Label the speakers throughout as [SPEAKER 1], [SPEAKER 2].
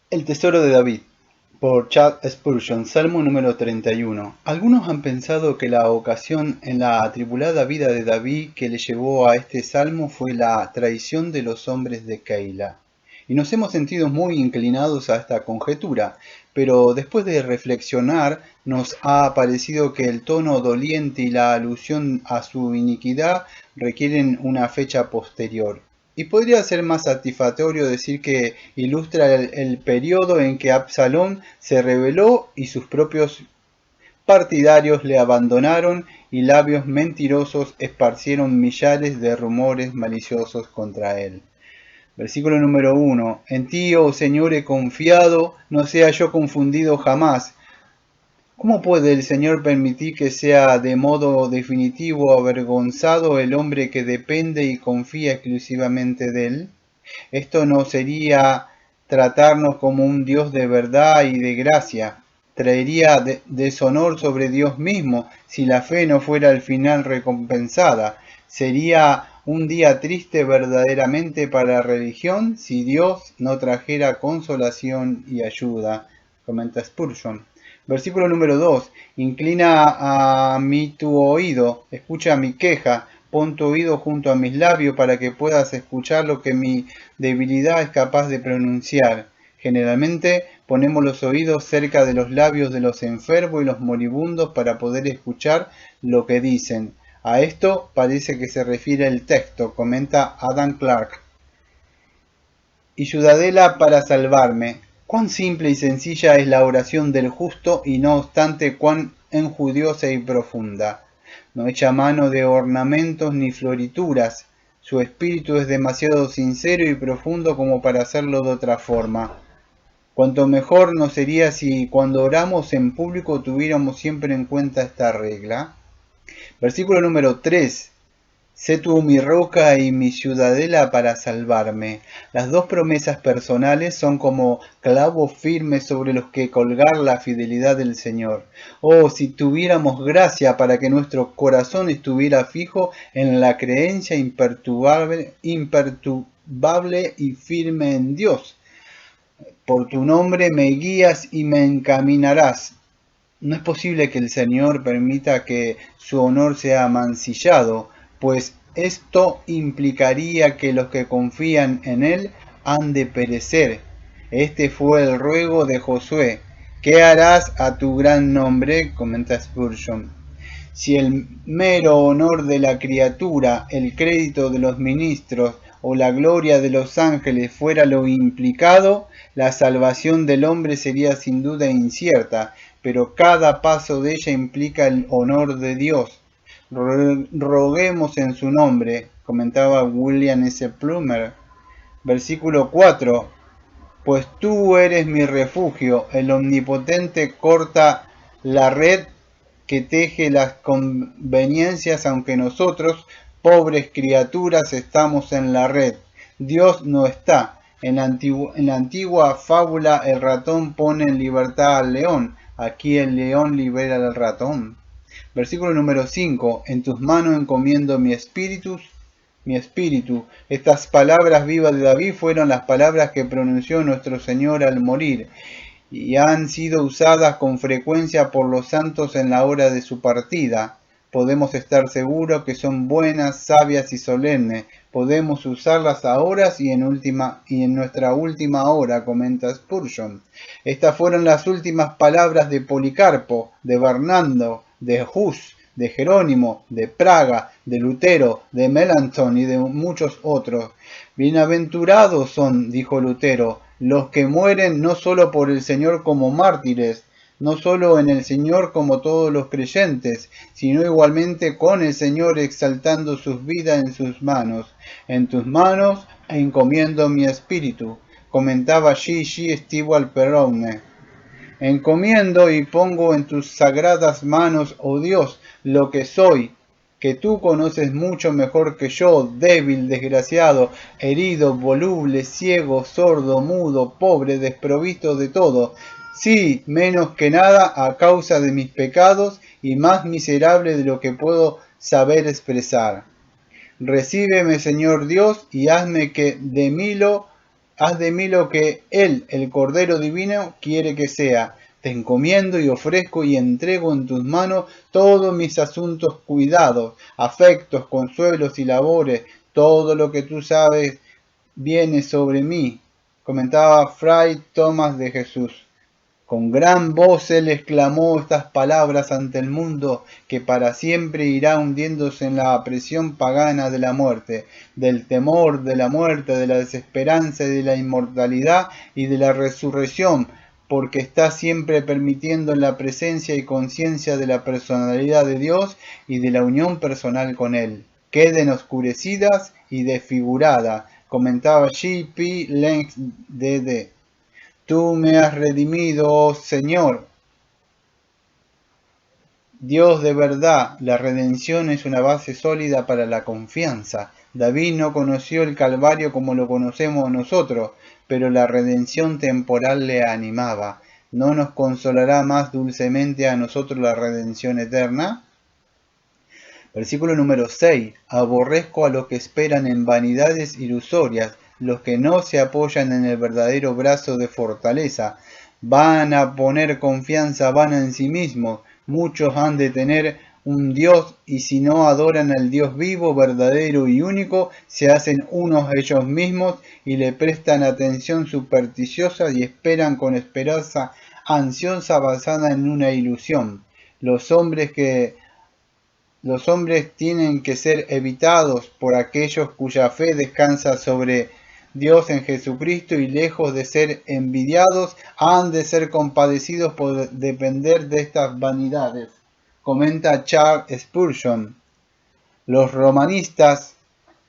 [SPEAKER 1] El tesoro de David, por Chad Spurgeon, Salmo número 31. Algunos han pensado que la ocasión en la atribulada vida de David que le llevó a este salmo fue la traición de los hombres de Keila. Y nos hemos sentido muy inclinados a esta conjetura, pero después de reflexionar nos ha parecido que el tono doliente y la alusión a su iniquidad requieren una fecha posterior. Y podría ser más satisfactorio decir que ilustra el periodo en que Absalón se rebeló y sus propios partidarios le abandonaron y labios mentirosos esparcieron millares de rumores maliciosos contra él. Versículo número 1. En ti, oh Señor, he confiado, no sea yo confundido jamás. ¿Cómo puede el Señor permitir que sea de modo definitivo avergonzado el hombre que depende y confía exclusivamente de él? Esto no sería tratarnos como un Dios de verdad y de gracia. Traería deshonor sobre Dios mismo si la fe no fuera al final recompensada. Sería un día triste verdaderamente para la religión si Dios no trajera consolación y ayuda, comenta Spurgeon. Versículo número 2. Inclina a mí tu oído, escucha mi queja, pon tu oído junto a mis labios para que puedas escuchar lo que mi debilidad es capaz de pronunciar. Generalmente ponemos los oídos cerca de los labios de los enfermos y los moribundos para poder escuchar lo que dicen. A esto parece que se refiere el texto, comenta Adam Clarke. Y ciudadela para salvarme. Cuán simple y sencilla es la oración del justo y no obstante cuán enjudiosa y profunda. No echa mano de ornamentos ni florituras. Su espíritu es demasiado sincero y profundo como para hacerlo de otra forma. Cuanto mejor nos sería si cuando oramos en público tuviéramos siempre en cuenta esta regla. Versículo número 3. Sé tú mi roca y mi ciudadela para salvarme. Las dos promesas personales son como clavos firmes sobre los que colgar la fidelidad del Señor. Oh, si tuviéramos gracia para que nuestro corazón estuviera fijo en la creencia imperturbable y firme en Dios. Por tu nombre me guías y me encaminarás. No es posible que el Señor permita que su honor sea mancillado, pues esto implicaría que los que confían en Él han de perecer. Este fue el ruego de Josué. ¿Qué harás a tu gran nombre? Comenta Spurgeon. Si el mero honor de la criatura, el crédito de los ministros o la gloria de los ángeles fuera lo implicado, la salvación del hombre sería sin duda incierta, pero cada paso de ella implica el honor de Dios. Roguemos en su nombre, comentaba William S. Plumer. Versículo 4. Pues tú eres mi refugio, el omnipotente corta la red que teje las conveniencias, aunque nosotros, pobres criaturas, estamos en la red. Dios no está. En la antigua fábula el ratón pone en libertad al león. Aquí el león libera al ratón. Versículo número 5. En tus manos encomiendo mi espíritu. Mi espíritu. Estas palabras vivas de David fueron las palabras que pronunció nuestro Señor al morir y han sido usadas con frecuencia por los santos en la hora de su partida. Podemos estar seguros que son buenas, sabias y solemnes. Podemos usarlas ahora y en nuestra última hora, comenta Spurgeon. Estas fueron las últimas palabras de Policarpo, de Bernardo, de Hus, de Jerónimo, de Praga, de Lutero, de Melanchthon y de muchos otros. Bienaventurados son, dijo Lutero, los que mueren no solo por el Señor como mártires, no solo en el Señor como todos los creyentes, sino igualmente con el Señor exaltando sus vidas en sus manos. En tus manos encomiendo mi espíritu, comentaba G.G. Stewart Perrone. Encomiendo y pongo en tus sagradas manos, oh Dios, lo que soy, que tú conoces mucho mejor que yo, débil, desgraciado, herido, voluble, ciego, sordo, mudo, pobre, desprovisto de todo. Sí, menos que nada a causa de mis pecados y más miserable de lo que puedo saber expresar. Recíbeme, Señor Dios, y hazme que de mí lo haz de mí lo que Él, el Cordero Divino, quiere que sea. Te encomiendo y ofrezco y entrego en tus manos todos mis asuntos, cuidados, afectos, consuelos y labores, todo lo que tú sabes viene sobre mí, comentaba Fray Tomás de Jesús. Con gran voz él exclamó estas palabras ante el mundo, que para siempre irá hundiéndose en la presión pagana de la muerte, del temor de la muerte, de la desesperanza y de la inmortalidad y de la resurrección, porque está siempre permitiendo en la presencia y conciencia de la personalidad de Dios y de la unión personal con Él. Queden oscurecidas y desfiguradas, comentaba G. P. Lenz D.D. Tú me has redimido, oh Señor, Dios de verdad. La redención es una base sólida para la confianza. David no conoció el Calvario como lo conocemos nosotros, pero la redención temporal le animaba. ¿No nos consolará más dulcemente a nosotros la redención eterna? Versículo número 6. Aborrezco a los que esperan en vanidades ilusorias, los que no se apoyan en el verdadero brazo de fortaleza. Van a poner confianza vana en sí mismos. Muchos han de tener un Dios y si no adoran al Dios vivo, verdadero y único, se hacen unos ellos mismos y le prestan atención supersticiosa y esperan con esperanza ansiosa basada en una ilusión. Los hombres tienen que ser evitados por aquellos cuya fe descansa sobre Dios en Jesucristo y lejos de ser envidiados, han de ser compadecidos por depender de estas vanidades. Comenta Charles Spurgeon. Los romanistas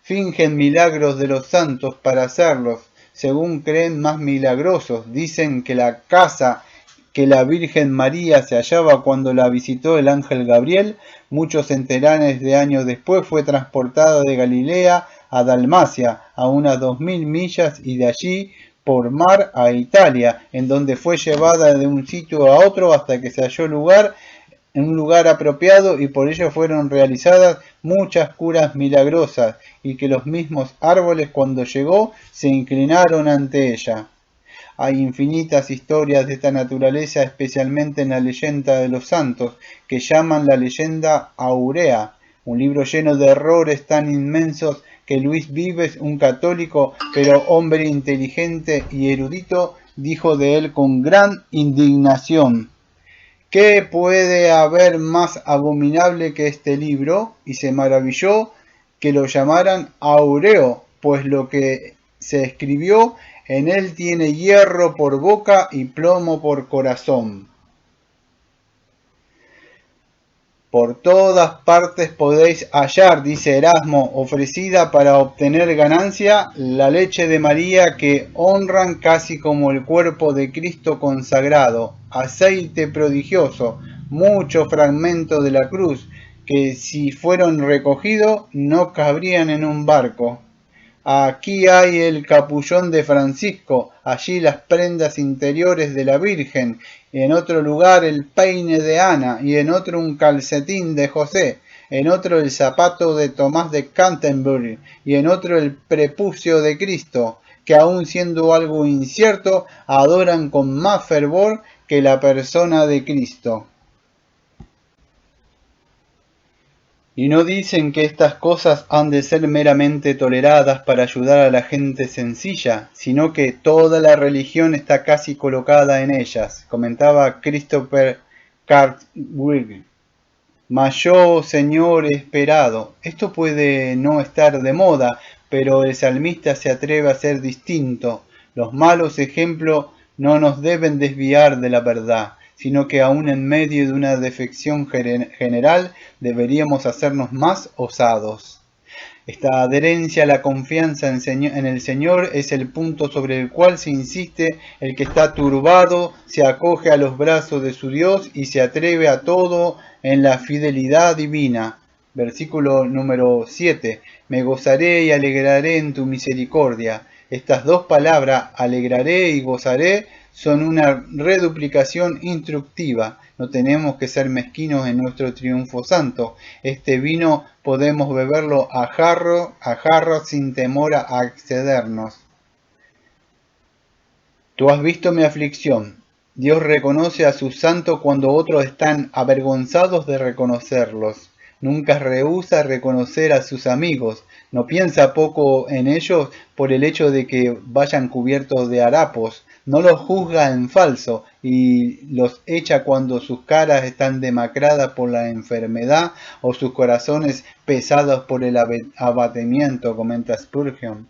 [SPEAKER 1] fingen milagros de los santos para hacerlos, según creen, más milagrosos. Dicen que la casa que la Virgen María se hallaba cuando la visitó el ángel Gabriel, muchos centenares de años después fue transportada de Galilea a Dalmacia, a unas 2000 millas, y de allí por mar a Italia, en donde fue llevada de un sitio a otro hasta que se halló en un lugar apropiado, y por ello fueron realizadas muchas curas milagrosas, y que los mismos árboles cuando llegó se inclinaron ante ella. Hay infinitas historias de esta naturaleza, especialmente en la leyenda de los santos, que llaman la leyenda áurea, un libro lleno de errores tan inmensos que Luis Vives, un católico pero hombre inteligente y erudito, dijo de él con gran indignación: ¿qué puede haber más abominable que este libro? Y se maravilló que lo llamaran áureo, pues lo que se escribió en él tiene hierro por boca y plomo por corazón. Por todas partes podéis hallar, dice Erasmo, ofrecida para obtener ganancia, la leche de María que honran casi como el cuerpo de Cristo consagrado, aceite prodigioso, muchos fragmentos de la cruz, que si fueron recogidos no cabrían en un barco. Aquí hay el capullón de Francisco, allí las prendas interiores de la Virgen, y en otro lugar el peine de Ana, y en otro un calcetín de José, en otro el zapato de Tomás de Canterbury, y en otro el prepucio de Cristo, que aun siendo algo incierto, adoran con más fervor que la persona de Cristo. Y no dicen que estas cosas han de ser meramente toleradas para ayudar a la gente sencilla, sino que toda la religión está casi colocada en ellas, comentaba Christopher Cartwright. Mas yo, Señor, he esperado. Esto puede no estar de moda, pero el salmista se atreve a ser distinto. Los malos ejemplos no nos deben desviar de la verdad, sino que aún en medio de una defección general deberíamos hacernos más osados. Esta adherencia a la confianza en el Señor es el punto sobre el cual se insiste. El que está turbado se acoge a los brazos de su Dios y se atreve a todo en la fidelidad divina. Versículo número 7. Me gozaré y alegraré en tu misericordia. Estas dos palabras, alegraré y gozaré, son una reduplicación instructiva. No tenemos que ser mezquinos en nuestro triunfo santo. Este vino podemos beberlo a jarro sin temor a excedernos. Tú has visto mi aflicción. Dios reconoce a sus santos cuando otros están avergonzados de reconocerlos. Nunca rehúsa reconocer a sus amigos. No piensa poco en ellos por el hecho de que vayan cubiertos de harapos. No los juzga en falso y los echa cuando sus caras están demacradas por la enfermedad o sus corazones pesados por el abatimiento, comenta Spurgeon.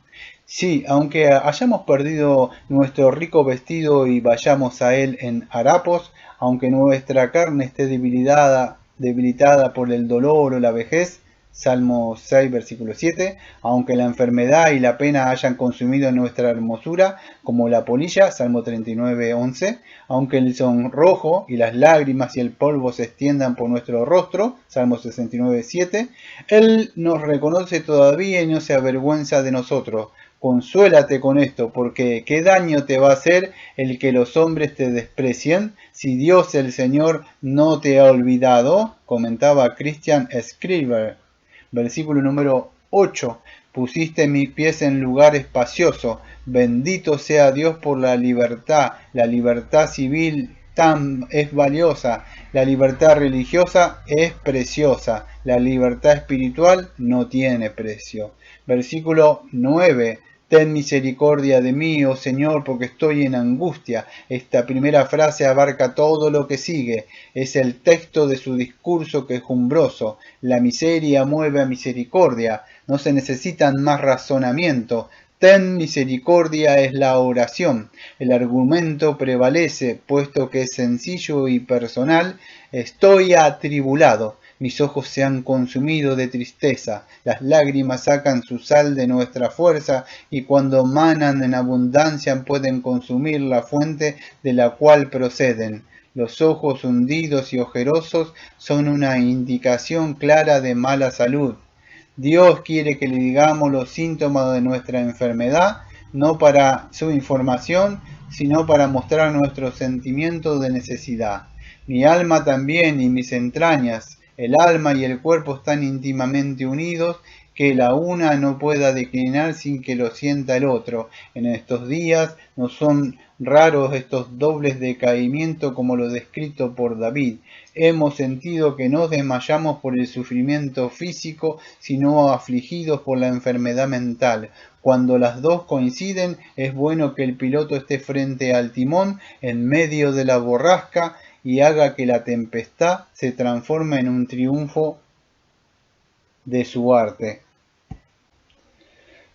[SPEAKER 1] Sí, aunque hayamos perdido nuestro rico vestido y vayamos a él en harapos, aunque nuestra carne esté debilitada por el dolor o la vejez, Salmo 6, versículo 7, aunque la enfermedad y la pena hayan consumido nuestra hermosura, como la polilla, Salmo 39, 11, aunque el sonrojo y las lágrimas y el polvo se extiendan por nuestro rostro, Salmo 69, 7, Él nos reconoce todavía y no se avergüenza de nosotros. Consuélate con esto, porque ¿qué daño te va a hacer el que los hombres te desprecien si Dios el Señor no te ha olvidado? Comentaba Christian Scriver. Versículo número 8. Pusiste mis pies en lugar espacioso. Bendito sea Dios por la libertad. La libertad civil tan es valiosa. La libertad religiosa es preciosa. La libertad espiritual no tiene precio. Versículo 9. Ten misericordia de mí, oh Señor, porque estoy en angustia. Esta primera frase abarca todo lo que sigue. Es el texto de su discurso quejumbroso. La miseria mueve a misericordia. No se necesitan más razonamiento. Ten misericordia es la oración. El argumento prevalece, puesto que es sencillo y personal. Estoy atribulado. Mis ojos se han consumido de tristeza, las lágrimas sacan su sal de nuestra fuerza y cuando manan en abundancia pueden consumir la fuente de la cual proceden. Los ojos hundidos y ojerosos son una indicación clara de mala salud. Dios quiere que le digamos los síntomas de nuestra enfermedad, no para su información, sino para mostrar nuestro sentimiento de necesidad. Mi alma también y mis entrañas, el alma y el cuerpo están íntimamente unidos, que la una no pueda declinar sin que lo sienta el otro. En estos días no son raros estos dobles decaimientos como lo descrito por David. Hemos sentido que no desmayamos por el sufrimiento físico, sino afligidos por la enfermedad mental. Cuando las dos coinciden, es bueno que el piloto esté frente al timón, en medio de la borrasca, y haga que la tempestad se transforme en un triunfo de su arte.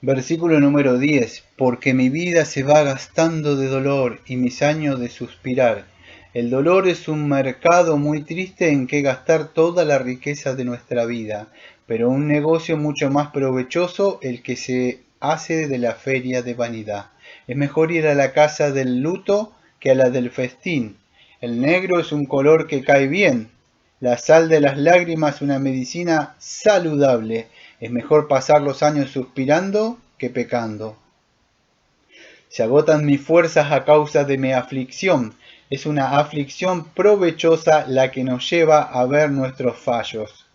[SPEAKER 1] Versículo número 10. Porque mi vida se va gastando de dolor y mis años de suspirar. El dolor es un mercado muy triste en que gastar toda la riqueza de nuestra vida, pero un negocio mucho más provechoso el que se hace de la feria de vanidad. Es mejor ir a la casa del luto que a la del festín. El negro es un color que cae bien. La sal de las lágrimas una medicina saludable. Es mejor pasar los años suspirando que pecando. Se agotan mis fuerzas a causa de mi aflicción. Es una aflicción provechosa la que nos lleva a ver nuestros fallos.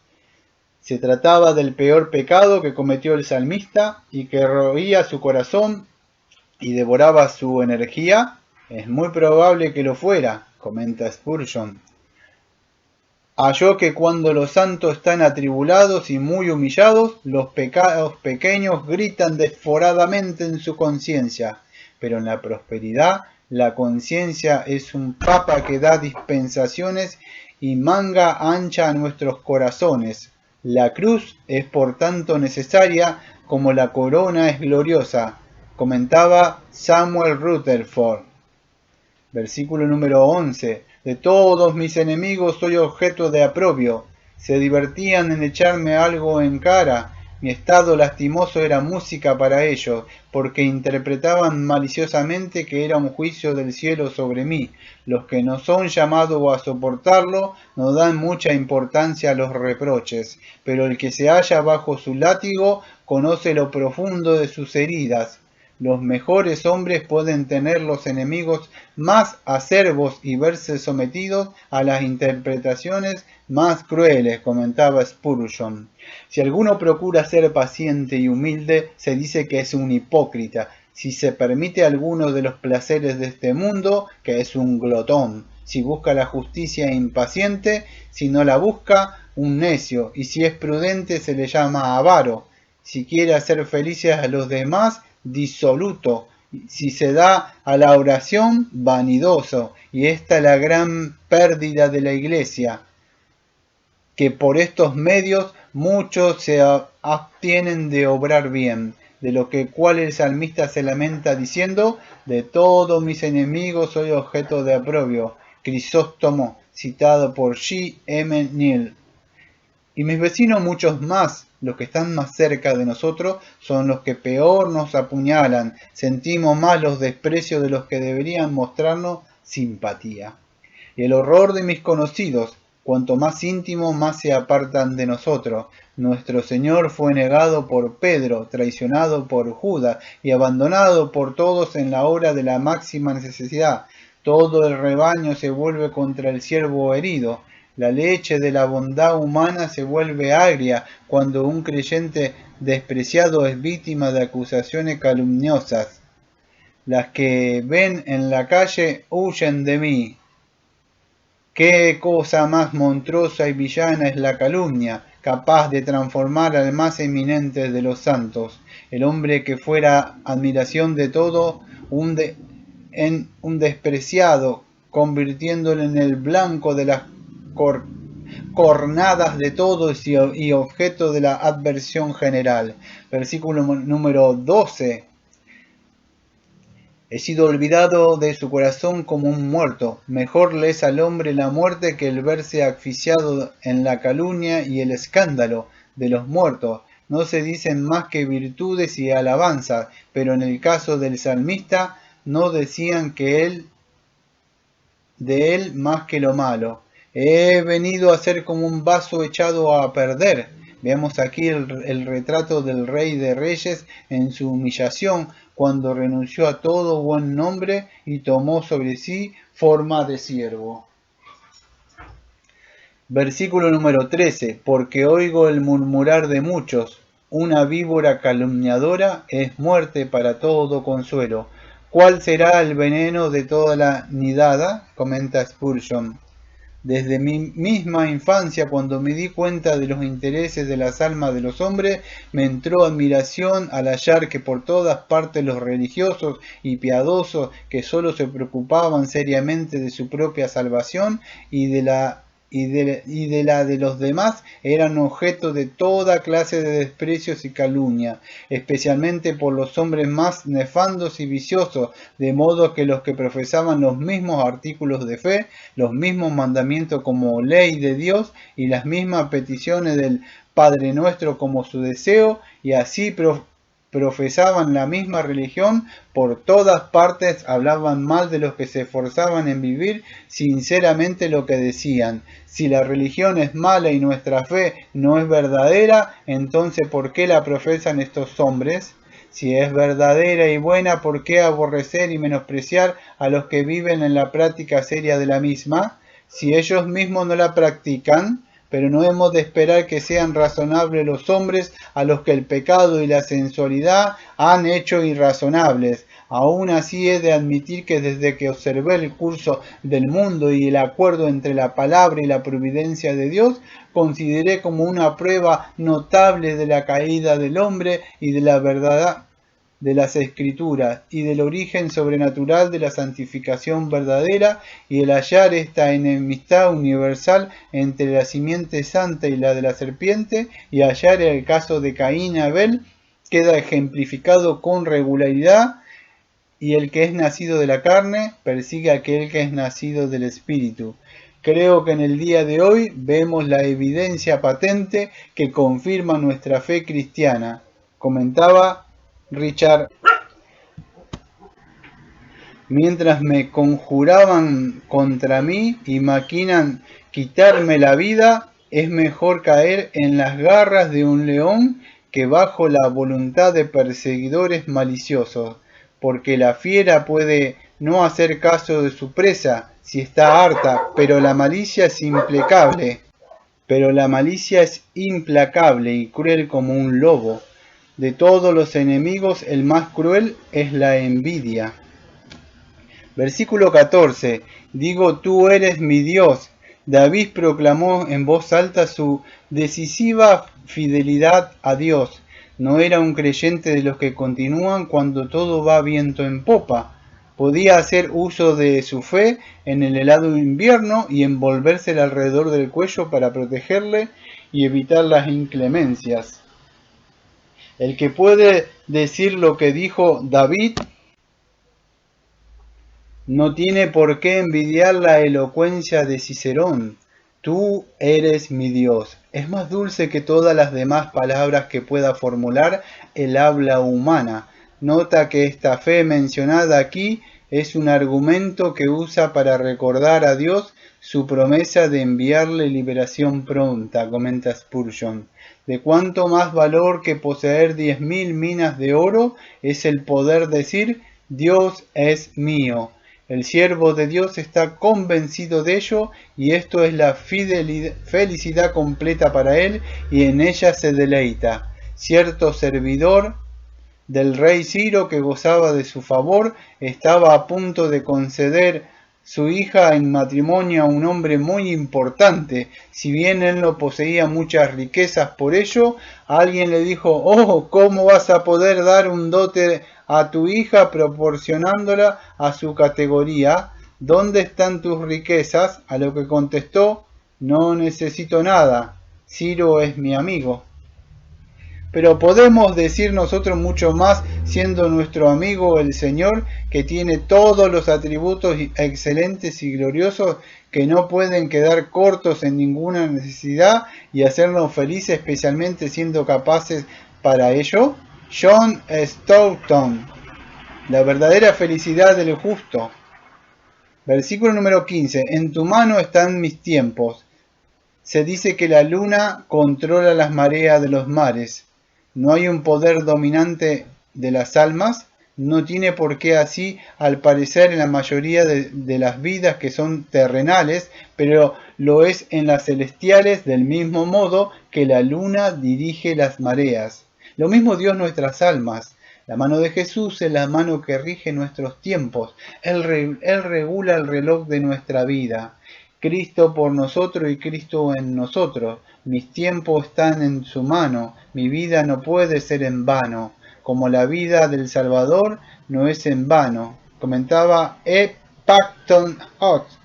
[SPEAKER 1] Se trataba del peor pecado que cometió el salmista y que roía su corazón y devoraba su energía. Es muy probable que lo fuera, comenta Spurgeon. Halló que cuando los santos están atribulados y muy humillados, los pecados pequeños gritan desforadamente en su conciencia, pero en la prosperidad la conciencia es un papa que da dispensaciones y manga ancha a nuestros corazones. La cruz es por tanto necesaria como la corona es gloriosa, comentaba Samuel Rutherford. Versículo número 11. De todos mis enemigos soy objeto de aprobio. Se divertían en echarme algo en cara. Mi estado lastimoso era música para ellos, porque interpretaban maliciosamente que era un juicio del cielo sobre mí. Los que no son llamados a soportarlo no dan mucha importancia a los reproches, pero el que se halla bajo su látigo conoce lo profundo de sus heridas. Los mejores hombres pueden tener los enemigos más acerbos y verse sometidos a las interpretaciones más crueles, comentaba Spurgeon. Si alguno procura ser paciente y humilde, se dice que es un hipócrita. Si se permite alguno de los placeres de este mundo, que es un glotón. Si busca la justicia, impaciente. Si no la busca, un necio. Y si es prudente, se le llama avaro. Si quiere hacer felices a los demás, disoluto. Si se da a la oración, vanidoso. Y esta es la gran pérdida de la Iglesia, que por estos medios muchos se abstienen de obrar bien, de lo que cual el salmista se lamenta diciendo: de todos mis enemigos soy objeto de aprobio. Crisóstomo, citado por G. M. Neal. Y mis vecinos muchos más, los que están más cerca de nosotros, son los que peor nos apuñalan. Sentimos más los desprecios de los que deberían mostrarnos simpatía. Y el horror de mis conocidos, cuanto más íntimo, más se apartan de nosotros. Nuestro Señor fue negado por Pedro, traicionado por Judas y abandonado por todos en la hora de la máxima necesidad. Todo el rebaño se vuelve contra el siervo herido. La leche de la bondad humana se vuelve agria cuando un creyente despreciado es víctima de acusaciones calumniosas. Las que ven en la calle huyen de mí. Qué cosa más monstruosa y villana es la calumnia, capaz de transformar al más eminente de los santos, el hombre que fuera admiración de todo, en un despreciado, convirtiéndolo en el blanco de las cornadas de todos y objeto de la adversión general. Versículo número 12. He sido olvidado de su corazón como un muerto. Mejor le es al hombre la muerte que el verse asfixiado en la calumnia y el escándalo de los muertos. No se dicen más que virtudes y alabanzas, pero en el caso del salmista no decían de él más que lo malo. He venido a ser como un vaso echado a perder. Veamos aquí el retrato del Rey de Reyes en su humillación, cuando renunció a todo buen nombre y tomó sobre sí forma de siervo. Versículo número 13. Porque oigo el murmurar de muchos, una víbora calumniadora es muerte para todo consuelo. ¿Cuál será el veneno de toda la nidada? Comenta Spurgeon. Desde mi misma infancia, cuando me di cuenta de los intereses de las almas de los hombres, me entró admiración al hallar que por todas partes los religiosos y piadosos, que sólo se preocupaban seriamente de su propia salvación y de la de los demás, eran objeto de toda clase de desprecios y calumnia, especialmente por los hombres más nefandos y viciosos, de modo que los que profesaban los mismos artículos de fe, los mismos mandamientos como ley de Dios y las mismas peticiones del Padre Nuestro como su deseo, y así profesaban la misma religión, por todas partes hablaban mal de los que se esforzaban en vivir sinceramente lo que decían. Si la religión es mala y nuestra fe no es verdadera, entonces ¿por qué la profesan estos hombres? Si es verdadera y buena, ¿por qué aborrecer y menospreciar a los que viven en la práctica seria de la misma? Si ellos mismos no la practican, pero no hemos de esperar que sean razonables los hombres a los que el pecado y la sensualidad han hecho irrazonables. Aún así he de admitir que desde que observé el curso del mundo y el acuerdo entre la palabra y la providencia de Dios, consideré como una prueba notable de la caída del hombre y de la verdad de las Escrituras y del origen sobrenatural de la santificación verdadera, y el hallar esta enemistad universal entre la simiente santa y la de la serpiente, y hallar el caso de Caín y Abel, queda ejemplificado con regularidad, y el que es nacido de la carne persigue a aquel que es nacido del Espíritu. Creo que en el día de hoy vemos la evidencia patente que confirma nuestra fe cristiana. Comentaba Richard. Mientras me conjuraban contra mí y maquinan quitarme la vida, es mejor caer en las garras de un león que bajo la voluntad de perseguidores maliciosos, porque la fiera puede no hacer caso de su presa si está harta, pero la malicia es implacable y cruel como un lobo. De todos los enemigos, el más cruel es la envidia. Versículo 14. Digo, tú eres mi Dios. David proclamó en voz alta su decisiva fidelidad a Dios. No era un creyente de los que continúan cuando todo va viento en popa. Podía hacer uso de su fe en el helado invierno y envolvérsela alrededor del cuello para protegerle y evitar las inclemencias. El que puede decir lo que dijo David no tiene por qué envidiar la elocuencia de Cicerón. Tú eres mi Dios. Es más dulce que todas las demás palabras que pueda formular el habla humana. Nota que esta fe mencionada aquí es un argumento que usa para recordar a Dios su promesa de enviarle liberación pronta, comenta Spurgeon. De cuánto más valor que poseer 10.000 minas de oro es el poder decir, Dios es mío. El siervo de Dios está convencido de ello y esto es la felicidad completa para él y en ella se deleita. Cierto servidor del rey Ciro que gozaba de su favor estaba a punto de conceder su hija en matrimonio a un hombre muy importante. Si bien él no poseía muchas riquezas por ello, alguien le dijo, oh, ¿cómo vas a poder dar un dote a tu hija proporcionándola a su categoría? ¿Dónde están tus riquezas? A lo que contestó, no necesito nada, Ciro es mi amigo. Pero podemos decir nosotros mucho más siendo nuestro amigo el Señor, que tiene todos los atributos excelentes y gloriosos que no pueden quedar cortos en ninguna necesidad y hacernos felices, especialmente siendo capaces para ello. John Stoughton, la verdadera felicidad del justo. Versículo número 15. En tu mano están mis tiempos. Se dice que la luna controla las mareas de los mares. No hay un poder dominante de las almas, no tiene por qué así al parecer en la mayoría de las vidas que son terrenales, pero lo es en las celestiales del mismo modo que la luna dirige las mareas. Lo mismo Dios nuestras almas. La mano de Jesús es la mano que rige nuestros tiempos. Él regula el reloj de nuestra vida. Cristo por nosotros y Cristo en nosotros. Mis tiempos están en su mano, mi vida no puede ser en vano, como la vida del Salvador no es en vano, comentaba E. Paxton Hughes.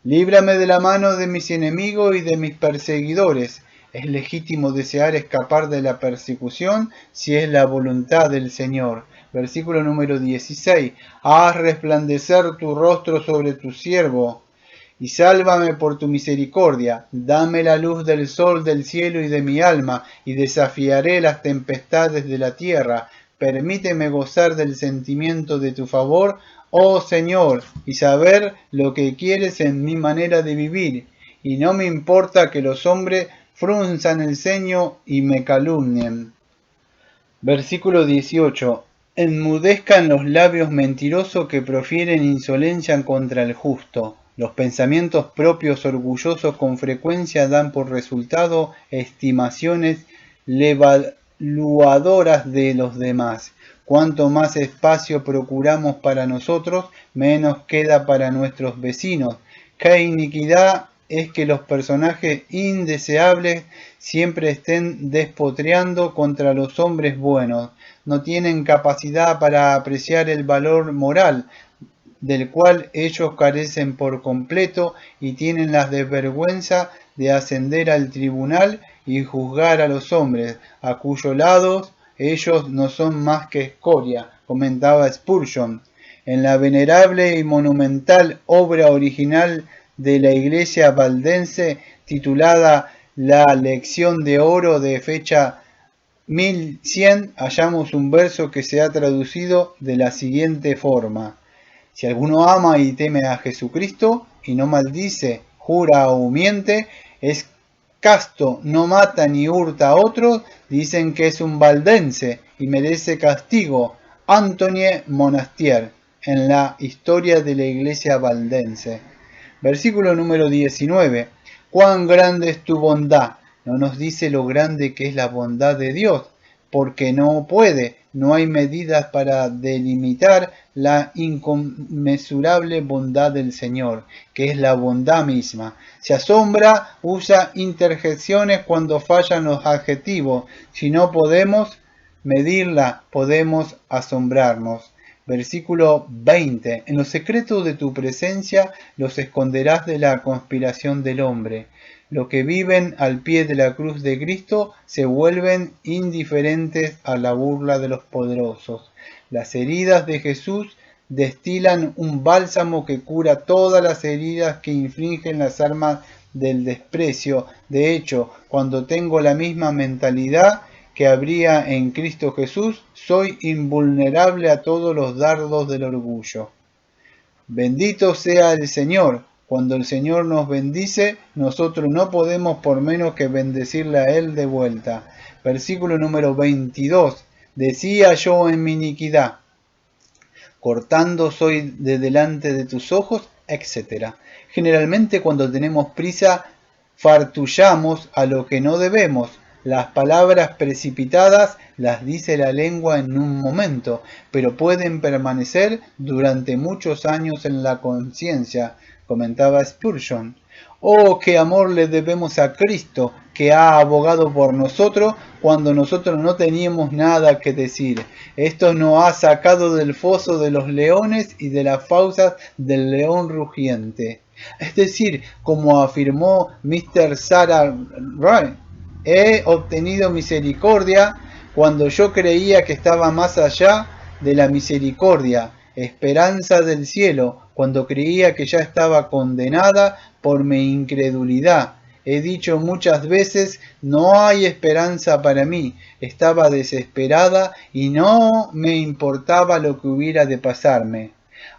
[SPEAKER 1] Líbrame de la mano de mis enemigos y de mis perseguidores. Es legítimo desear escapar de la persecución si es la voluntad del Señor. Versículo número 16. Haz resplandecer tu rostro sobre tu siervo y sálvame por tu misericordia. Dame la luz del sol del cielo y de mi alma, y desafiaré las tempestades de la tierra. Permíteme gozar del sentimiento de tu favor, oh Señor, y saber lo que quieres en mi manera de vivir. Y no me importa que los hombres frunzan el ceño y me calumnien. Versículo 18. Enmudezcan los labios mentirosos que profieren insolencia contra el justo. Los pensamientos propios orgullosos con frecuencia dan por resultado estimaciones levaluadoras de los demás. Cuanto más espacio procuramos para nosotros, menos queda para nuestros vecinos. ¡Qué iniquidad es que los personajes indeseables siempre estén despotriando contra los hombres buenos! No tienen capacidad para apreciar el valor moral, del cual ellos carecen por completo, y tienen la desvergüenza de ascender al tribunal y juzgar a los hombres, a cuyos lados ellos no son más que escoria, comentaba Spurgeon. En la venerable y monumental obra original de la Iglesia valdense, titulada La Lección de Oro, de fecha 1100, hallamos un verso que se ha traducido de la siguiente forma: si alguno ama y teme a Jesucristo y no maldice, jura o miente, es casto, no mata ni hurta a otros, dicen que es un valdense y merece castigo. Antoine Monastier, en la Historia de la Iglesia valdense. Versículo número 19. Cuán grande es tu bondad, No nos dice lo grande que es la bondad de Dios, porque no puede, no hay medidas para delimitar la inconmensurable bondad del Señor, que es la bondad misma. Se asombra, usa interjecciones cuando fallan los adjetivos. Si no podemos medirla, podemos asombrarnos. Versículo 20. En los secretos de tu presencia los esconderás de la conspiración del hombre. Los que viven al pie de la cruz de Cristo se vuelven indiferentes a la burla de los poderosos. Las heridas de Jesús destilan un bálsamo que cura todas las heridas que infligen las armas del desprecio. De hecho, cuando tengo la misma mentalidad que habría en Cristo Jesús, soy invulnerable a todos los dardos del orgullo. Bendito sea el Señor. Cuando el Señor nos bendice, nosotros no podemos por menos que bendecirle a Él de vuelta. Versículo número 22. Decía yo en mi iniquidad, cortando soy de delante de tus ojos, etc. Generalmente cuando tenemos prisa, fartullamos a lo que no debemos. Las palabras precipitadas las dice la lengua en un momento, pero pueden permanecer durante muchos años en la conciencia, comentaba Spurgeon. Oh, qué amor le debemos a Cristo, que ha abogado por nosotros cuando nosotros no teníamos nada que decir. Esto nos ha sacado del foso de los leones y de las fauces del león rugiente. Es decir, como afirmó Mr. Sarah Wright, he obtenido misericordia cuando yo creía que estaba más allá de la misericordia, esperanza del cielo, cuando creía que ya estaba condenada por mi incredulidad. He dicho muchas veces, no hay esperanza para mí. Estaba desesperada y no me importaba lo que hubiera de pasarme.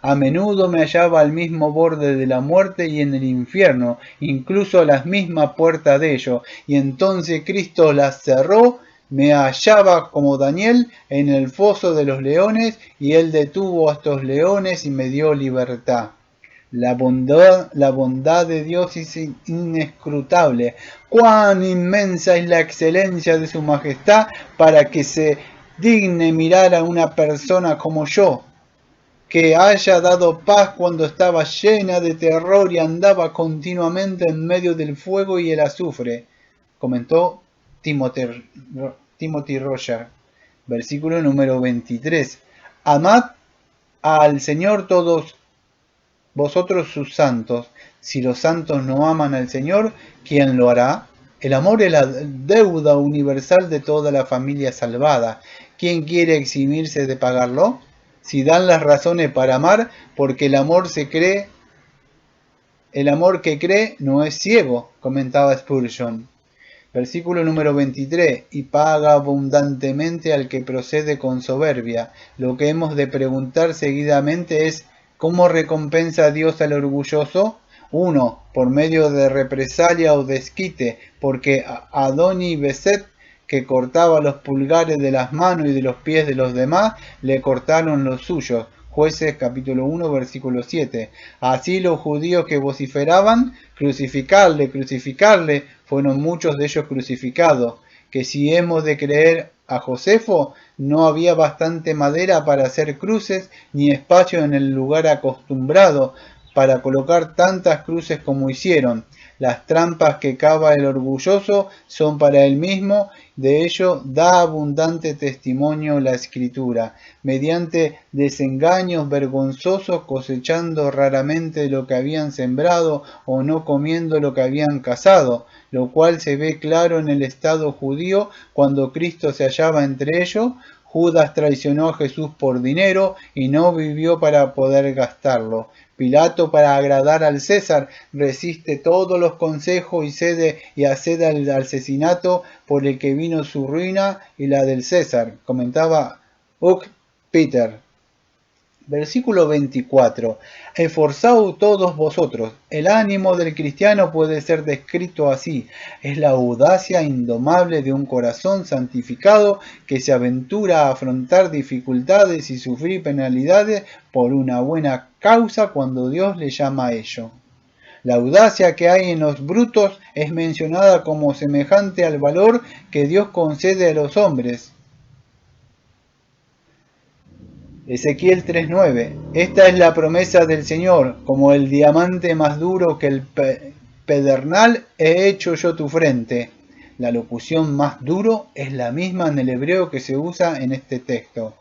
[SPEAKER 1] A menudo me hallaba al mismo borde de la muerte y en el infierno, incluso a las mismas puertas de ello, y entonces Cristo las cerró. Me hallaba como Daniel en el foso de los leones, y él detuvo a estos leones y me dio libertad. La bondad de Dios es inescrutable. Cuán inmensa es la excelencia de su majestad para que se digne mirar a una persona como yo, que haya dado paz cuando estaba llena de terror y andaba continuamente en medio del fuego y el azufre, comentó Timothy Roger. Versículo número 23. Amad al Señor todos vosotros sus santos. Si los santos no aman al Señor, ¿quién lo hará? El amor es la deuda universal de toda la familia salvada. ¿Quién quiere eximirse de pagarlo? Si dan las razones para amar, porque el amor que cree no es ciego, comentaba Spurgeon. Versículo número 23. Y paga abundantemente al que procede con soberbia. Lo que hemos de preguntar seguidamente es, ¿cómo recompensa a Dios al orgulloso? 1. Por medio de represalia o desquite, porque Adoni Beset, que cortaba los pulgares de las manos y de los pies de los demás, le cortaron los suyos. Jueces capítulo 1 versículo 7. Así los judíos que vociferaban, crucificarle, crucificarle, fueron muchos de ellos crucificados. Que si hemos de creer a Josefo, no había bastante madera para hacer cruces, ni espacio en el lugar acostumbrado para colocar tantas cruces como hicieron. Las trampas que cava el orgulloso son para él mismo, de ello da abundante testimonio la Escritura, mediante desengaños vergonzosos, cosechando raramente lo que habían sembrado o no comiendo lo que habían cazado, lo cual se ve claro en el estado judío cuando Cristo se hallaba entre ellos. Judas traicionó a Jesús por dinero y no vivió para poder gastarlo. Pilato, para agradar al César, resiste todos los consejos y accede al asesinato por el que vino su ruina y la del César, comentaba Hugh Peter. Versículo 24. Esforzaos todos vosotros. El ánimo del cristiano puede ser descrito así. Es la audacia indomable de un corazón santificado que se aventura a afrontar dificultades y sufrir penalidades por una buena causa cuando Dios le llama a ello. La audacia que hay en los brutos es mencionada como semejante al valor que Dios concede a los hombres. Ezequiel 3:9. Esta es la promesa del Señor, como el diamante más duro que el pedernal he hecho yo tu frente. La locución más duro es la misma en el hebreo que se usa en este texto.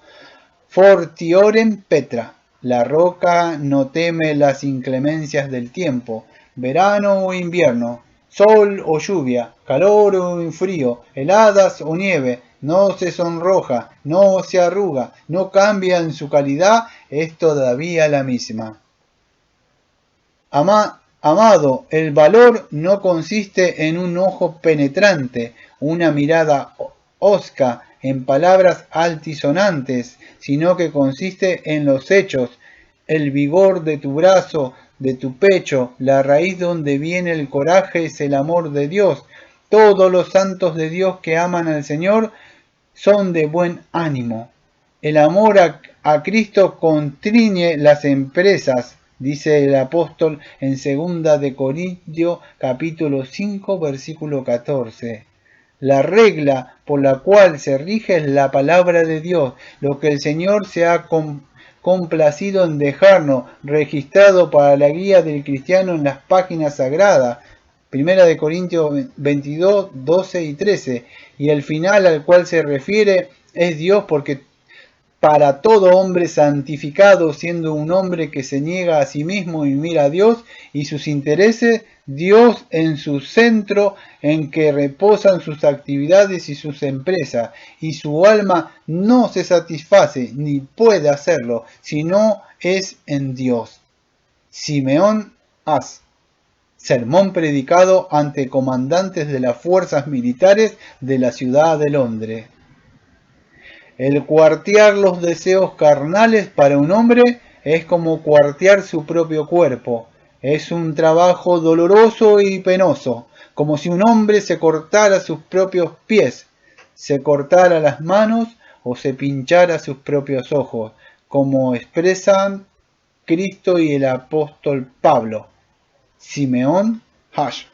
[SPEAKER 1] Fortiorem Petra. La roca no teme las inclemencias del tiempo, verano o invierno, sol o lluvia, calor o frío, heladas o nieve, no se sonroja, no se arruga, no cambia en su calidad, es todavía la misma. Amado, el valor no consiste en un ojo penetrante, una mirada hosca, en palabras altisonantes, sino que consiste en los hechos, el vigor de tu brazo, de tu pecho, la raíz donde viene el coraje es el amor de Dios. Todos los santos de Dios que aman al Señor son de buen ánimo. El amor a Cristo constriñe las empresas, dice el apóstol en 2 de Corintios capítulo 5 versículo 14. La regla por la cual se rige es la palabra de Dios, lo que el Señor se ha complacido en dejarnos registrado para la guía del cristiano en las páginas sagradas. 1 de Corintios 22, 12 y 13. Y el final al cual se refiere es Dios, porque para todo hombre santificado, siendo un hombre que se niega a sí mismo y mira a Dios y sus intereses, Dios en su centro en que reposan sus actividades y sus empresas, y su alma no se satisface ni puede hacerlo, sino es en Dios. Simeón As. Sermón predicado ante comandantes de las fuerzas militares de la ciudad de Londres. El cuartear los deseos carnales para un hombre es como cuartear su propio cuerpo. Es un trabajo doloroso y penoso, como si un hombre se cortara sus propios pies, se cortara las manos o se pinchara sus propios ojos, como expresan Cristo y el apóstol Pablo. Simeón Hash.